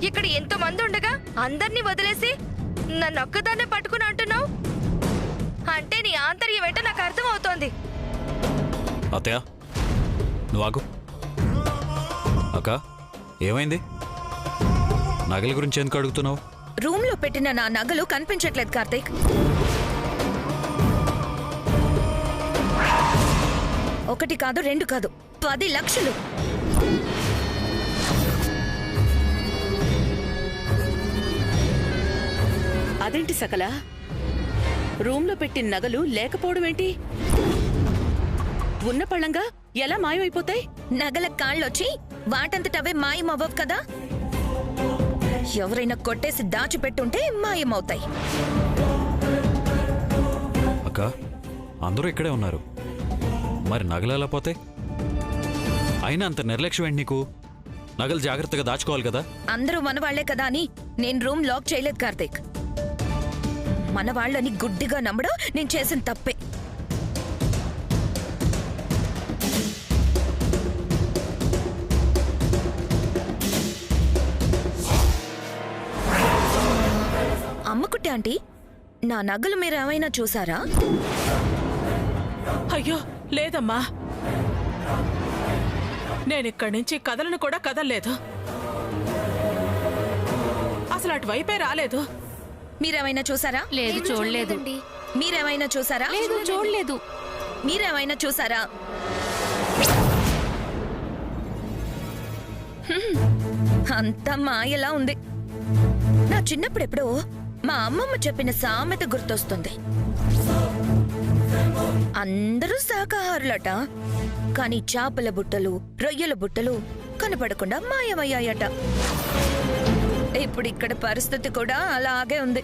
ఇక్కడ ఎంతో మంది ఉండగా అందర్నీ వదిలేసి నన్ను ఒక్కదాన్నే పట్టుకుని అంటున్నావు అంటే నీ ఆంతర్యం ఏంటో నాకు అర్థం అవుతోంది. అత్తయ్య నువ్వు ఆగు. అక్క ఏమైంది? నగల గురించి ఎందుకు అడుగుతున్నావు? రూమ్ లో పెట్టిన నా నగలు కనిపించట్లేదు కార్తీక్. ఒకటి కాదు, రెండు కాదు, 10 లక్షలు. అదేంటి సకల, రూమ్ లో పెట్టిన నగలు లేకపోవడం ఏంటి? ఉన్న పళ్ళంగా ఎలా మాయమైపోతాయి? నగల కాళ్ళొచ్చి వాటంతటవే మాయమవ్వవు కదా. ఎవరైనా కొట్టేసి దాచిపెట్టుంటే మాయమవుతాయి. అక్క అందరూ ఇక్కడే ఉన్నారు, మరి నగలు ఎలా పోతాయి? అయినా అంత నిర్లక్ష్యం ఏంటి నీకు? నగలు జాగ్రత్తగా దాచుకోవాలి కదా. అందరూ మనవాళ్లే కదా అని నేను రూమ్ లాక్ చేయలేదు కార్తీక్. మన వాళ్ళని గుడ్డిగా నమ్మడం నేను చేసిన తప్పే. అమ్మకుట్టి ఆంటీ, నా నగలు మీరేమైనా చూసారా? అయ్యో లేదమ్మా, నేనిక్కడి నుంచి కదలను కూడా కదల్లేదు. అసలు అటువైపే రాలేదు. మీరేమైనా చూసారా? లేదు, చూడలేదు. మీరేమైనా చూసారా? లేదు, చూడలేదు. మీరేమైనా చూసారా? అంతా మాయలా ఉంది. నా చిన్నప్పుడెప్పుడో మా అమ్మమ్మ చెప్పిన సామెత గుర్తొస్తుంది. అందరూ శాకాహారులట, కానీ చేపల బుట్టలు, రొయ్యల బుట్టలు కనపడకుండా మాయమయ్యాయట. ఇప్పుడు ఇక్కడ పరిస్థితి కూడా అలాగే ఉంది.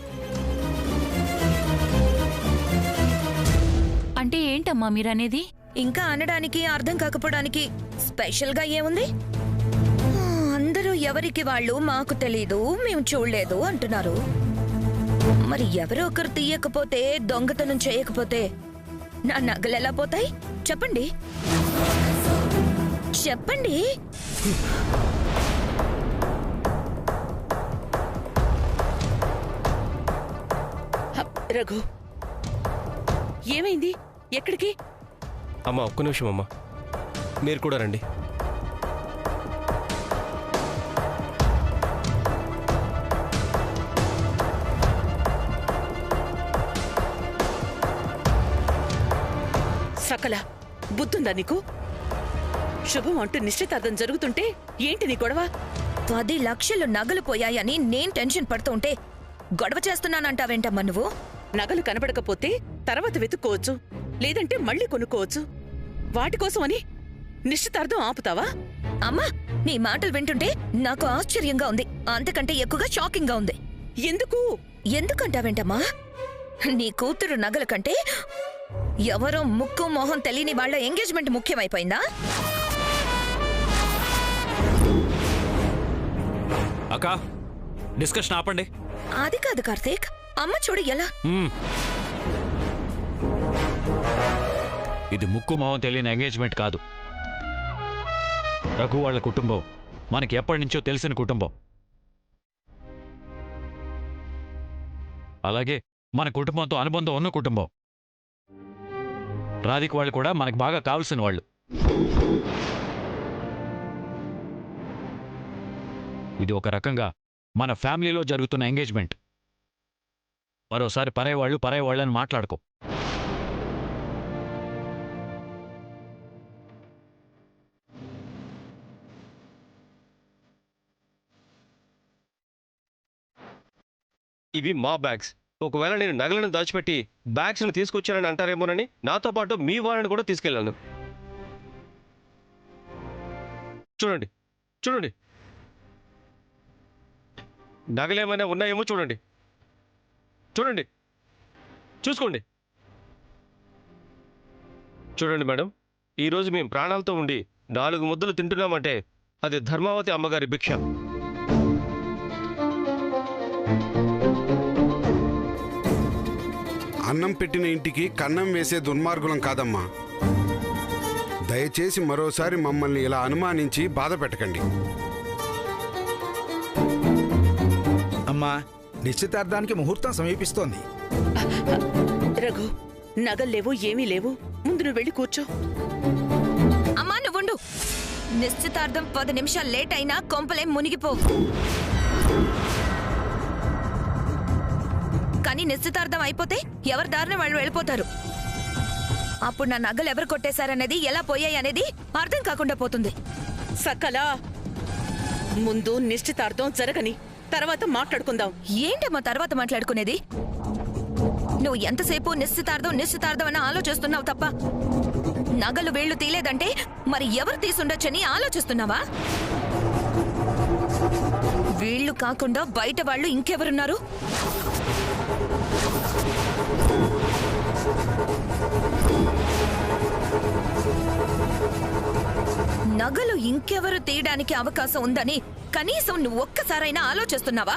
అంటే ఏంటమ్మా మీరనేది? ఇంకా అనడానికి అర్థం కాకపోవడానికి స్పెషల్ గా ఏముంది? అందరూ ఎవరికి వాళ్ళు మాకు తెలీదు, మేము చూడలేదు అంటున్నారు. మరి ఎవరో ఒకరు తీయకపోతే, దొంగతనం చేయకపోతే నా నగలు ఎలా పోతాయి? చెప్పండి చెప్పండి. రఘు, ఏమైంది? ఎక్కడికి? అమ్మా ఒక్క నిమిషం అమ్మా, మీరు కూడా రండి. సకల, బుద్ధుందా నీకు? శుభం అంటూ నిశ్చితార్థం జరుగుతుంటే ఏంటి నీ గొడవ? 10 లక్షలు నగలు పోయాయని నేను టెన్షన్ పడుతుంటే గొడవ చేస్తున్నానంటావేంటమ్మా నువ్వు? నగలు కనబడకపోతే తర్వాత వెతుక్కోవచ్చు, లేదంటే మళ్ళీ కొనుక్కోవచ్చు. వాటి కోసమని నిశ్చితార్థం ఆపుతావా? అమ్మా, నీ మాటలు వింటుంటే నాకు ఆశ్చర్యంగా ఉంది, అంతకంటే ఎక్కువగా షాకింగ్ గా ఉంది. ఎందుకు? ఎందుకంటావేంటమ్మా? నీ కూతురు నగల కంటే ఎవరో ముక్కు మొహం తెలియని వాళ్ళ ఎంగేజ్మెంట్ ముఖ్యమైపోయిందా? అక్క డిస్కషన్ ఆపండి. అది కాదు కార్తీక్, అమ్మ చూడు ఎలా. ఇది ముక్కు మొహం తెలియని ఎంగేజ్మెంట్ కాదు. రఘు వాళ్ళ కుటుంబం మనకి ఎప్పటి నుంచో తెలిసిన కుటుంబం. అలాగే మన కుటుంబంతో అనుబంధం ఉన్న కుటుంబం. రాధిక వాళ్ళు కూడా మనకు బాగా కావాల్సిన వాళ్ళు. ఇది ఒక రకంగా మన ఫ్యామిలీలో జరుగుతున్న ఎంగేజ్మెంట్. మరోసారి పరాయి వాళ్ళని మాట్లాడుకో. ఇవి మా బ్యాగ్స్. ఒకవేళ నేను నగలను దాచిపెట్టి బ్యాగ్స్ను తీసుకొచ్చానని అంటారేమోనని నాతో పాటు మీ వాళ్ళని కూడా తీసుకెళ్ళాను. చూడండి చూడండి, నగలేమైనా ఉన్నాయేమో చూడండి. చూడండి, చూసుకోండి. చూడండి మేడం, ఈరోజు మేము ప్రాణాలతో ఉండి 4 ముద్దలు తింటున్నామంటే అది ధర్మావతి అమ్మగారి భిక్ష. అన్నం పెట్టిన ఇంటికి కన్నం వేసే దుర్మార్గులం కాదమ్మా. దయచేసి మరోసారి మమ్మల్ని ఇలా అనుమానించి బాధ పెట్టకండి. అమ్మా, నిశ్చితార్థానికి ముహూర్తం సమీపిస్తోంది. రఘు, నగల్లేవు, ఏమీ లేవు. ముందు నువ్వు వెళ్ళి కూర్చో. అమ్మా నువ్వుండు. నిశ్చితార్థం 10 నిమిషాలు లేట్ అయినా కొంపలేం మునిగిపోవు. కానీ నిశ్చితార్థం అయిపోతే ఎవరి దారిన వాళ్ళు వెళ్ళిపోతారు. అప్పుడు నా నగలు ఎవరు కొట్టేశారనేది, ఎలా పోయాయి అనేది అర్థం కాకుండా పోతుంది. సకల, ముందు నిశ్చితార్థం జరగని, తర్వాత మాట్లాడుకుందాం. ఏంటమ్మా తర్వాత మాట్లాడుకునేది? నువ్వు ఎంతసేపు నిశ్చితార్థం నిశ్చితార్థం అని ఆలోచిస్తున్నావు తప్ప నగలు వేళ్లు తీలేదంటే మరి ఎవరు తీసుండొచ్చని ఆలోచిస్తున్నావా? వీళ్ళు కాకుండా బయట వాళ్ళు ఇంకెవరున్నారు? నగలు ఇంకెవరు తీయడానికి అవకాశం ఉందని కనీసం నువ్వు ఒక్కసారైనా ఆలోచిస్తున్నావా?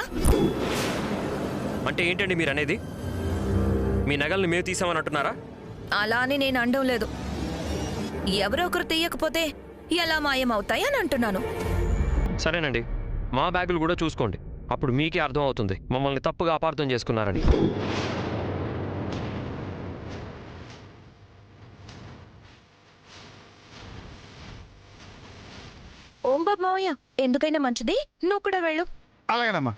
అంటే ఏంటండి మీరు అనేది? మీ నగల్ని మేము తీసామని అంటున్నారా? అలా అని నేను అనడం లేదు. ఎవరో ఒకరు తీయకపోతే ఎలా మాయమవుతాయని అంటున్నాను. సరేనండి, మా బ్యాగులు కూడా చూసుకోండి. అప్పుడు మీకే అర్థం అవుతుంది మమ్మల్ని తప్పుగా అపార్థం చేసుకున్నారని. ఓం బాబు మావయ్య, ఎందుకైనా మంచిది నువ్వు కూడా వెళ్ళు. అలాగేనమ్మా.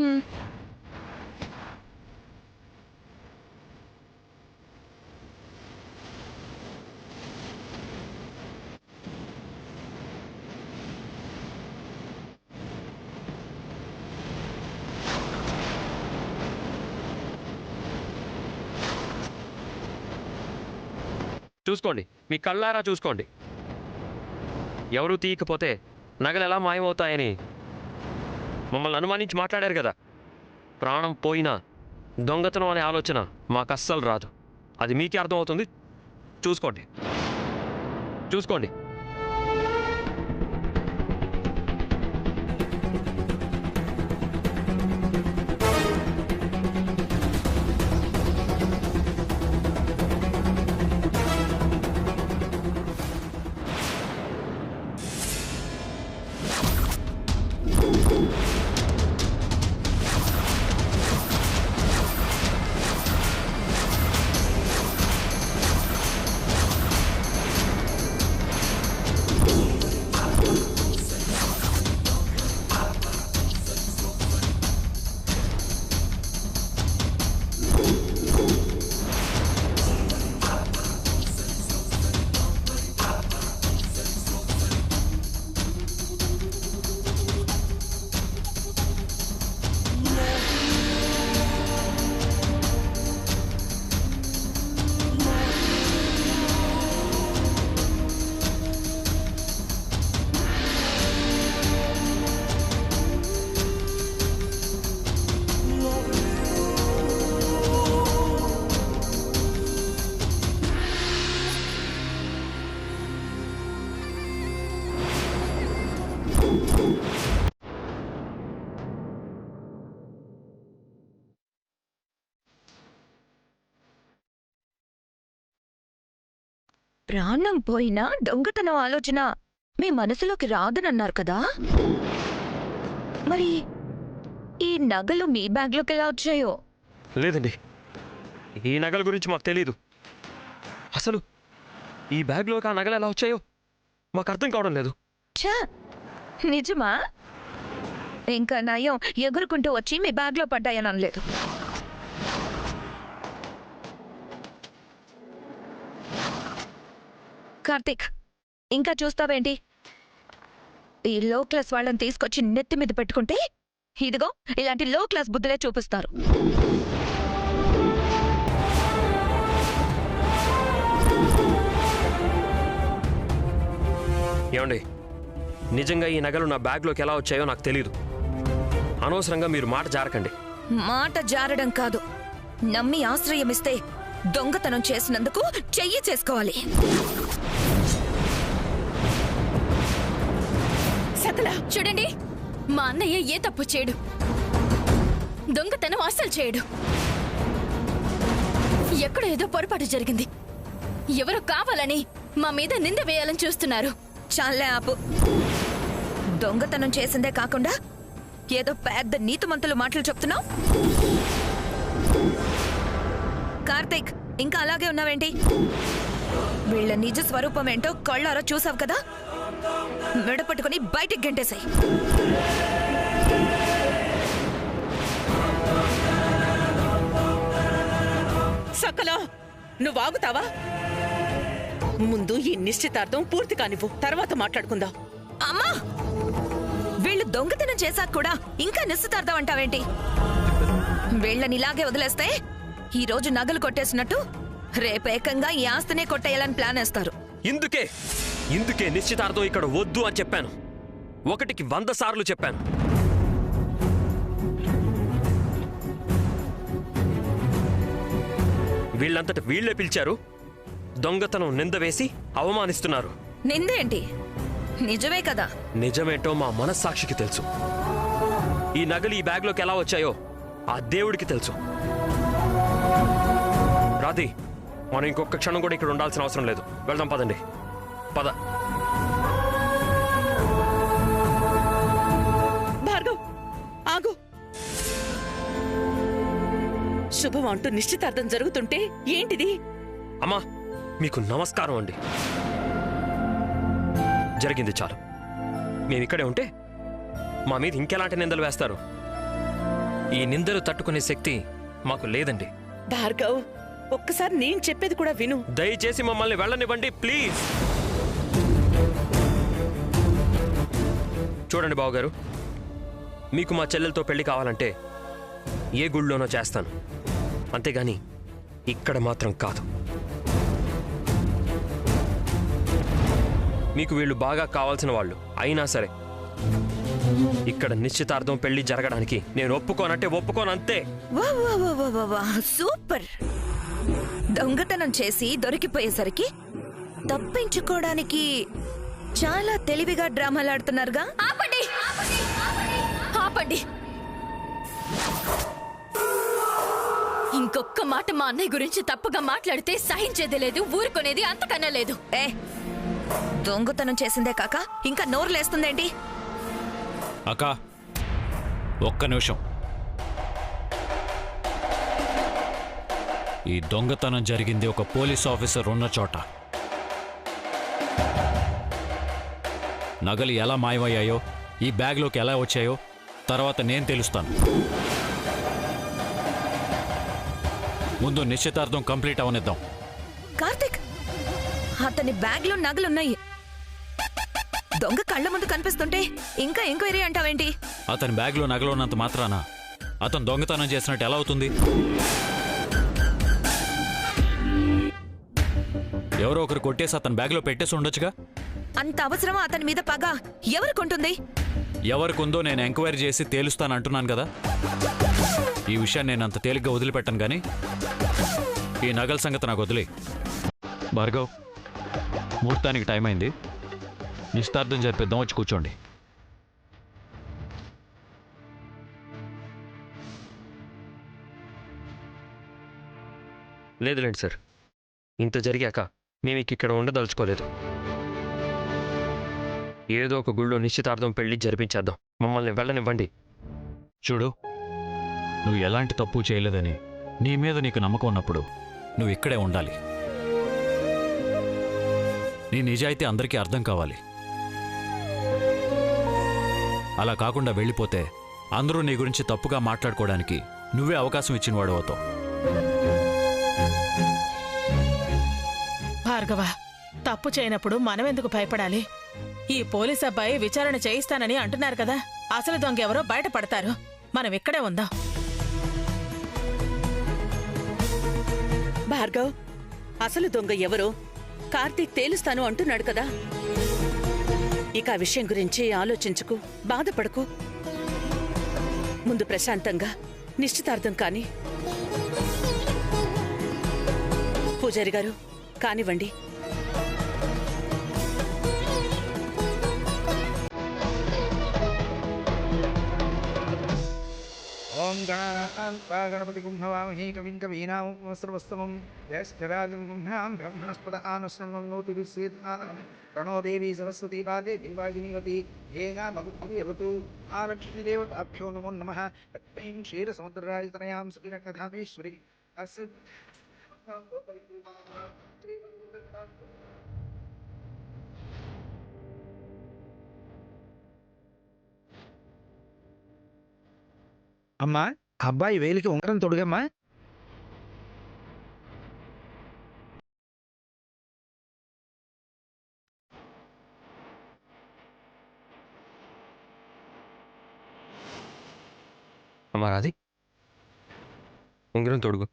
చూసుకోండి, మీ కళ్ళారా చూసుకోండి. ఎవరూ తీయకపోతే నగలు ఎలా మాయమవుతాయని మమ్మల్ని అనుమానించి మాట్లాడారు కదా. ప్రాణం పోయినా దొంగతనం అనే ఆలోచన మాకు అస్సలు రాదు. అది మీకే అర్థమవుతుంది. చూసుకోండి చూసుకోండి. ప్రాణం పోయినా దొంగతనం ఆలోచన మీ మనసులోకి రాదనన్నారు కదా. మరి ఈ నగలు మీ బ్యాగ్లోకి ఎలా వచ్చాయో? లేదండి, ఈ నగల గురించి మాకు తెలీదు. అసలు ఈ బ్యాగ్లోకి ఆ నగలు ఎలా వచ్చాయో మాకు అర్థం కావడం లేదు. ఛా, నిజమా? ఇంకా నయం ఎగురుకుంటూ వచ్చి మీ బ్యాగ్లో పడ్డాయని అనలేదు. కార్తీక్, ఇంకా చూస్తావేంటి? ఈ లో క్లాస్ వాళ్ళని తీసుకొచ్చి నెత్తి మీద పెట్టుకుంటే ఇదిగో ఇలాంటి లో క్లాస్ బుద్ధులే చూపిస్తారు. ఏమండి, నిజంగా ఈ నగలు నా బ్యాగ్లోకి ఎలా వచ్చాయో నాకు తెలీదు. అనవసరంగా మీరు మాట జారకండి. మాట జారడం కాదు, నమ్మి ఆశ్రయమిస్తే దొంగతనం చేసినందుకు చెయ్యి చేసుకోవాలి. సకల, చూడండి, మా అన్నయ్య ఏ తప్పు చేయడు, దొంగతనం అస్సలు చేయడు. ఎక్కడ ఏదో పొరపాటు జరిగింది. ఎవరో కావాలని మా మీద నింద వేయాలని చూస్తున్నారు. చాలే ఆపు. దొంగతనం చేసిందే కాకుండా ఏదో పెద్ద నీతిమంతులు మాటలు చెప్తున్నావు? కార్తీక్, ఇంకా అలాగే ఉన్నావేంటి? వీళ్ళ నిజ స్వరూపం ఏంటో కళ్ళారా చూసావు కదా? మెడపట్టుకుని బయటికి గంటేశాయి. సకలా, నువ్వు ఆగుతావా? ముందు ఈ నిశ్చితార్థం పూర్తి కానివ్వు, తర్వాత మాట్లాడుకుందాం. అమ్మా, వీళ్ళు దొంగతనం చేశాక కూడా ఇంకా నిశ్చితార్థం అంటావేంటి? వీళ్ళని ఇలాగే వదిలేస్తే ఈ రోజు నగలు కొట్టేసినట్టు రేపు ఏకంగా ఈ ఆస్తినే కొట్టేయాలని ప్లాన్ వేస్తారు. ఇందుకే నిశ్చితార్థం ఇక్కడ వద్దు అని చెప్పాను. 1కి 100 సార్లు చెప్పాను. వీళ్ళంతట వీళ్లే పిలిచారు, దొంగతనం నింద వేసి అవమానిస్తున్నారు. నిందేంటి? నిజమే కదా. నిజమేంటో మా మనస్సాక్షికి తెలుసు. ఈ నగలు ఈ బ్యాగ్లోకి ఎలా వచ్చాయో ఆ దేవుడికి తెలుసు. రాధి, మనం ఇంకొక క్షణం కూడా ఇక్కడ ఉండాల్సిన అవసరం లేదు. వెళ్దాం, పదండి. పద. భార్గవ్, ఆగు. శుభం అంటూ నిశ్చితార్థం జరుగుతుంటే ఏంటిది? అమ్మా, మీకు నమస్కారం అండి. జరిగింది చాలు. మేమిక్కడే ఉంటే మా మీద ఇంకెలాంటి నిందలు వేస్తారు? ఈ నిందలు తట్టుకునే శక్తి మాకు లేదండి. భార్గవ్, ఒక్కసారి నేను చెప్పేది కూడా విను. దయచేసి మమ్మల్ని వెళ్ళనివ్వండి, ప్లీజ్. చూడండి బావగారు, మీకు మా చెల్లెలతో పెళ్లి కావాలంటే ఏ గుళ్ళోనో చేస్తాను, అంతేగాని ఇక్కడ మాత్రం కాదు. మీకు వీళ్ళు బాగా కావాల్సిన వాళ్ళు అయినా సరే ఇక్కడ నిశ్చితార్థం పెళ్లి జరగడానికి నేను ఒప్పుకోనంటే ఒప్పుకోనంతే. వా వా వా వా వా వా, సూపర్. దొంగతనం చేసి దొరికిపోయేసరికి తప్పించుకోవడానికి చాలా తెలివిగా డ్రామాలాడుతున్నారుగా. ఆపండి, ఆపండి. ఇంకొక్క మాట మా అన్నయ్య గురించి తప్పుగా మాట్లాడితే సహించేది లేదు, ఊరుకునేది అంతకన్నా లేదు. ఏ, దొంగతనం చేసిందే కాక ఇంకా నోరు లేస్తుందేంటి? అక్క, ఒక్క నిమిషం. ఈ దొంగతనం జరిగింది ఒక పోలీస్ ఆఫీసర్ ఉన్న చోట. నగలు ఎలా మాయమయ్యాయో, ఈ బ్యాగ్లోకి ఎలా వచ్చాయో తర్వాత నేను తెలుస్తాను. ముందు నిశ్చితార్థం కంప్లీట్ అవనిద్దాం. కార్తిక్, అతని బ్యాగ్లో నగలున్నాయి. దొంగ కళ్ళ ముందు కనిపిస్తుంటే ఇంకా ఎంక్వైరీ అంటావేంటి? అతని బ్యాగ్లో నగలు ఉన్నంత మాత్రాన అతను దొంగతనం చేసినట్టు ఎలా అవుతుంది? ఎవరో ఒకరు కొట్టేసి అతని బ్యాగ్లో పెట్టేసి ఉండొచ్చుగా. అంత అవసరమా అతని మీద పగ? ఎవరికుంటుంది? ఎవరికుందో నేను ఎంక్వైరీ చేసి తేలుస్తానంటున్నాను కదా. ఈ విషయాన్ని నేను అంత తేలిగ్గా వదిలిపెట్టాను, కానీ ఈ నగల సంగతి నాకు వదిలే. భార్గవ్, ముహూర్తానికి టైం అయింది. నిశ్చితార్థం జరిపిద్దాం, వచ్చి కూర్చోండి. లేదులేండి సార్, ఇంత జరిగాక మేము ఇక్కడ ఉండదలుచుకోలేదు. ఏదో ఒక గుళ్ళో నిశ్చితార్థం పెళ్లి జరిపించేద్దాం. మమ్మల్ని వెళ్ళనివ్వండి. చూడు, నువ్వు ఎలాంటి తప్పు చేయలేదని నీ మీద నీకు నమ్మకం ఉన్నప్పుడు నువ్వు ఇక్కడే ఉండాలి. నీ నిజాయితీ అందరికీ అర్థం కావాలి. అలా కాకుండా వెళ్ళిపోతే అందరూ నీ గురించి తప్పుగా మాట్లాడుకోవడానికి నువ్వే అవకాశం ఇచ్చిన వాడు అవుతావు. భార్గవ, తప్పు చేయనప్పుడు మనమెందుకు భయపడాలి? ఈ పోలీస్ అబ్బాయి విచారణ చేయిస్తానని అంటున్నారు కదా. అసలు దొంగ ఎవరో బయటపడతారు. మనం ఇక్కడే ఉందాం. భార్గవ్, అసలు దొంగ ఎవరో కార్తీక్ తేలుస్తాను అంటున్నాడు కదా. ఇక ఆ విషయం గురించి ఆలోచించుకు, బాధపడకు. ముందు ప్రశాంతంగా నిశ్చితార్థం కాని. పూజారి గారు, కానివ్వండి. ఓం గణపతి కుంభవామహే కవిం కవీనామస్త్రవస్తమం జ్యేష్ఠరాజం బ్రహ్మణాం బ్రహ్మణస్పద ఆనశ్రమోతి ప్రణో దేవి సరస్వతి పాదే దివాగినివతి యేనా మగువతు ఆరక్షితి దేవతాభ్యో నమో నమః తత్పైం క్షీరసముద్రరాజతనయాం సుఖినకథామేశ్వరి అస్య అమ్మా అబ్బాయి వేలికి ఉంగరం తొడుగమ్మా. అమ్మా రాధి, ఉంగరం తొడుగు.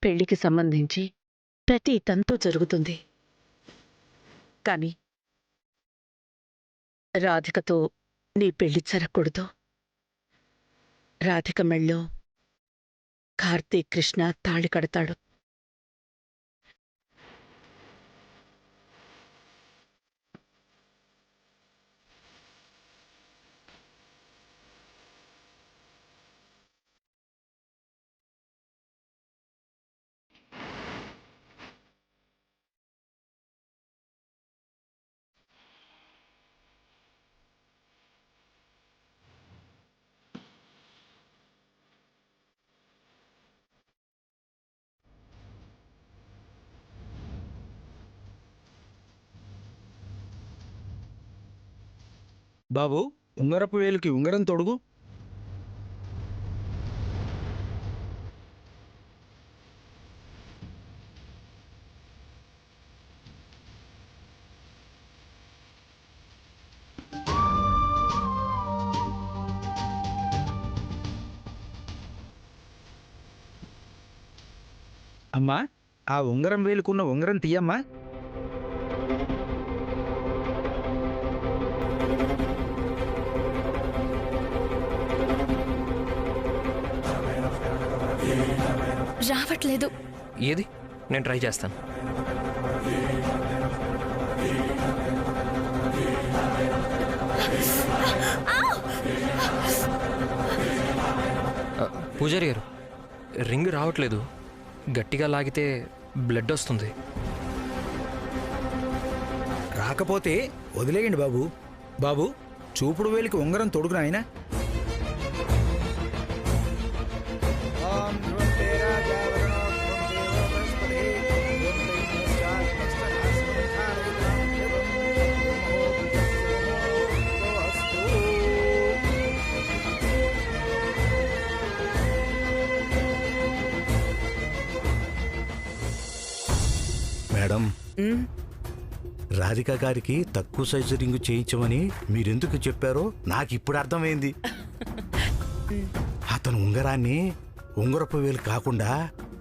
పెళ్లికి సంబంధించి ప్రతి తంతు జరుగుతుంది. కాని రాధికతో నీ పెళ్లి జరగకూడదు. రాధిక మెళ్ళో కార్తీక్ కృష్ణ తాళి కడతాడు. బాబు ఉంగరపు వేలికి ఉంగరం తొడుగు. అమ్మా ఆ ఉంగరం వేలుకున్న ఉంగరం తీయమ్మా. రావట్లేదు. ఏది నేను ట్రై చేస్తాను. పూజారి గారు, రింగ్ రావట్లేదు. గట్టిగా లాగితే బ్లడ్ వస్తుంది. రాకపోతే వదిలేయండి బాబు. బాబు చూపుడు వేలికి ఉంగరం తొడుగు నాయన. మేడం, రాధిక గారికి తక్కువ సైజు రింగు చేయించమని మీరెందుకు చెప్పారో నాకు ఇప్పుడు అర్థమైంది. అతను ఉంగరాన్ని ఉంగరపు వేలు కాకుండా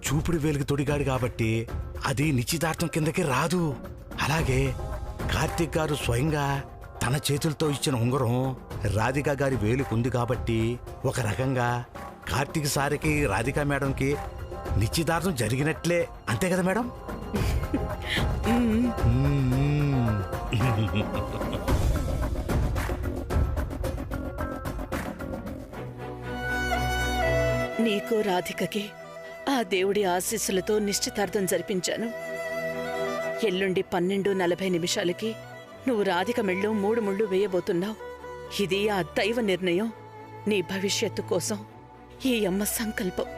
చూపుడు వేలుకి తొడిగాడు కాబట్టి అది నిశ్చితార్థం కిందకి రాదు. అలాగే కార్తీక్ గారు స్వయంగా తన చేతులతో ఇచ్చిన ఉంగరం రాధిక గారి వేలుకు ఉంది కాబట్టి ఒక రకంగా కార్తీక్ సారికి రాధిక మేడంకి నిశ్చితార్థం జరిగినట్లే. అంతే కదా మేడం? నీకు రాధికకి ఆ దేవుడి ఆశీస్సులతో నిశ్చితార్థం జరిపించాను. ఎల్లుండి 12:40 నువ్వు రాధిక మెళ్ళో 3 ముళ్ళు వేయబోతున్నావు. ఇది ఆ దైవ నిర్ణయం. నీ భవిష్యత్తు కోసం ఈ అమ్మ సంకల్పం.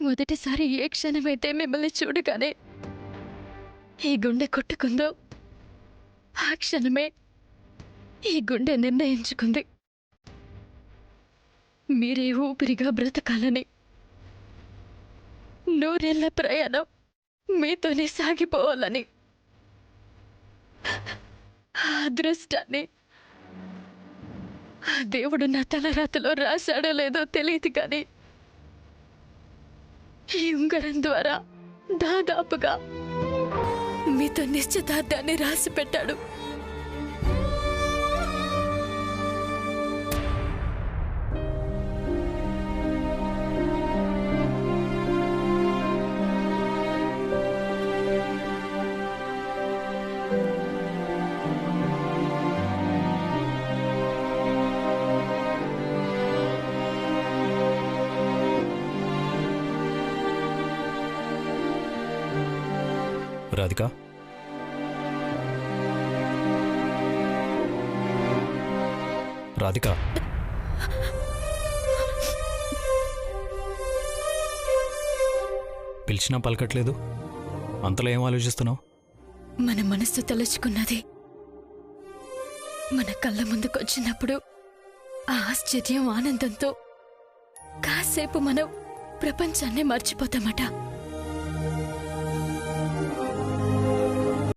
మొదటిసారి ఏ క్షణమైతే మిమ్మల్ని చూడగానే ఈ గుండె కొట్టుకుందో ఆ క్షణమే ఈ గుండె నిర్ణయించుకుంది మీరే ఊపిరిగా బ్రతకాలని. నూరేళ్ల ప్రయాణం మీతోనే సాగిపోవాలని. ఆ అదృష్టాన్ని ఆ దేవుడు నా తలరాతలో రాశాడో లేదో తెలియదు కానీ ఈ ఉంగరం ద్వారా దాదాపుగా మీతో నిశ్చితార్థాన్ని రాసి పెట్టాడు. రాధిక, రాధిక, పిలిచినా పలకట్లేదు. అంతలో ఏం ఆలోచిస్తున్నావు? మన మనస్సు తలుచుకున్నది మన కళ్ళ ముందుకొచ్చినప్పుడు ఆ ఆశ్చర్యం ఆనందంతో కాసేపు మనం ప్రపంచాన్ని మర్చిపోతామట.